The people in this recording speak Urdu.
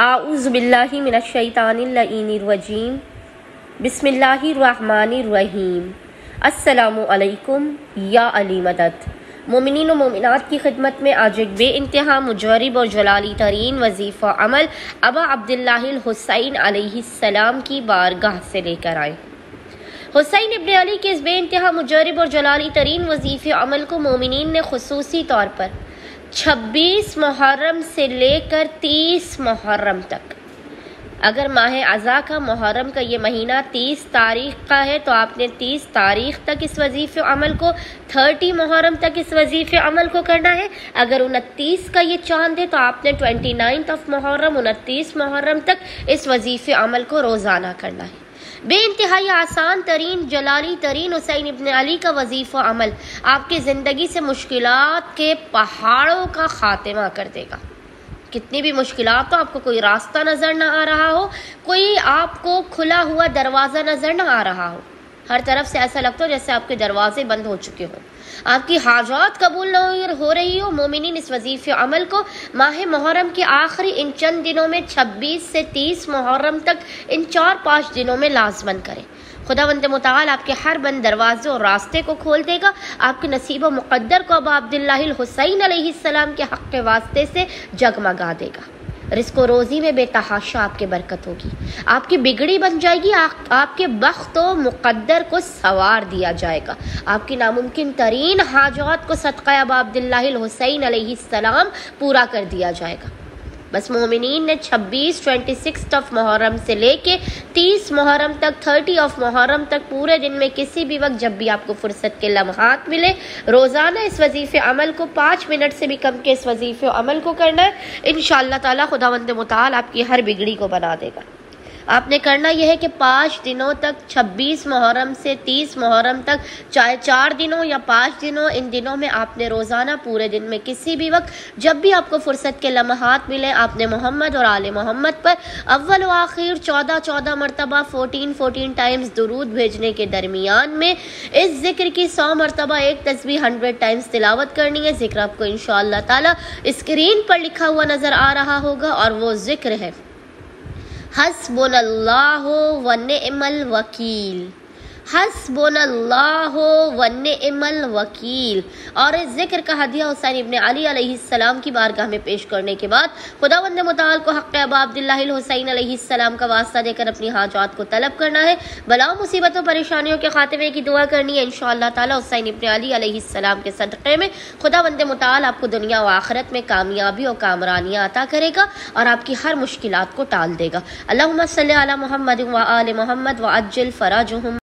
اعوذ باللہ من الشیطان الرجیم بسم اللہ الرحمن الرحیم۔ السلام علیکم یا علی مدد۔ مومنین و مومنات کی خدمت میں آج ایک بے انتہا مجرب اور جلالی ترین وظیفہ عمل ابا عبداللہ الحسین علیہ السلام کی بارگاہ سے لے کر آئے۔ حسین ابن علی کے اس بے انتہا مجرب اور جلالی ترین وظیفہ عمل کو مومنین نے خصوصی طور پر 26 محرم سے لے کر 30 محرم تک، اگر ماہ اذا کا محرم کا یہ مہینہ 30 تاریخ کا ہے تو آپ نے 30 تاریخ تک اس وظیفہ عمل کو، 30 محرم تک اس وظیفہ عمل کو کرنا ہے۔ اگر 29 کا یہ چاند ہے تو آپ نے 29 محرم 29 محرم تک اس وظیفہ عمل کو روزانہ کرنا ہے۔ بے انتہائی آسان ترین جلالی ترین حسین ابن علی کا وظیفہ عمل آپ کی زندگی سے مشکلات کے پہاڑوں کا خاتمہ کر دے گا۔ کتنی بھی مشکلات ہو، آپ کو کوئی راستہ نظر نہ آ رہا ہو، کوئی آپ کو کھلا ہوا دروازہ نظر نہ آ رہا ہو، ہر طرف سے ایسا لگتا ہو جیسے آپ کے دروازے بند ہو چکے ہوں، آپ کی حاجات قبول نہ ہو رہی ہو، مومنین اس وظیفہ عمل کو ماہ محرم کے آخری ان چند دنوں میں 26 سے 30 محرم تک ان 4-5 دنوں میں لازماً کریں۔ خداوند متعال آپ کے ہر بند دروازے اور راستے کو کھول دے گا، آپ کے نصیب و مقدر کو ابا عبداللہ الحسین علیہ السلام کے حق کے واسطے سے جگمگا دے گا۔ رزق و روزی میں بے تحاشا آپ کے برکت ہوگی، آپ کی بگڑی بن جائے گی، آپ کے بخت و مقدر کو سوار دیا جائے گا، آپ کی ناممکن ترین حاجات کو صدقہ ابا عبداللہ الحسین علیہ السلام پورا کر دیا جائے گا۔ بس مومنین نے 26 محرم سے لے کے 30 محرم تک، 30 محرم تک پورے دن میں کسی بھی وقت جب بھی آپ کو فرصت کے لمحات ملے، روزانہ اس وظیفہ عمل کو 5 منٹ سے بھی کم کے اس وظیفہ عمل کو کرنا ہے۔ انشاءاللہ تعالی خداوند متعال آپ کی ہر بگڑی کو بنا دے گا۔ آپ نے کرنا یہ ہے کہ 5 دنوں تک، 26 محرم سے 30 محرم تک، چاہے 4 دنوں یا 5 دنوں، ان دنوں میں آپ نے روزانہ پورے دن میں کسی بھی وقت جب بھی آپ کو فرصت کے لمحات ملے، آپ نے محمد اور آل محمد پر اول و آخر 14 مرتبہ 14 ٹائمز درود بھیجنے کے درمیان میں اس ذکر کی 100 مرتبہ ایک تسبیح 100 ٹائمز تلاوت کرنی ہے۔ ذکر آپ کو انشاءاللہ تعالی اسکرین پر لکھا ہوا نظر آ رہا ہوگا، اور وہ ذکر ہے حسبنا اللہ ونعم الوکیل، حسبنا اللہ ونعم الوکیل۔ اور اس ذکر کا ہدیہ حسین ابن علی علیہ السلام کی بارگاہ میں پیش کرنے کے بعد خداوند متعال کو حق ابا عبداللہ الحسین علیہ السلام کا واسطہ دے کر اپنی حاجات کو طلب کرنا ہے، بلاؤ مصیبتوں پریشانیوں کے خاتمے کی دعا کرنی ہے۔ انشاءاللہ تعالی حسین ابن علی علیہ السلام کے صدقے میں خداوند متعال آپ کو دنیا و آخرت میں کامیابی اور کامرانیاں عطا کرے گا اور آپ کی ہر مشکلات کو ٹال دے گا۔ اللہم صلی علی محمد و آل محمد وعجل فرجہم۔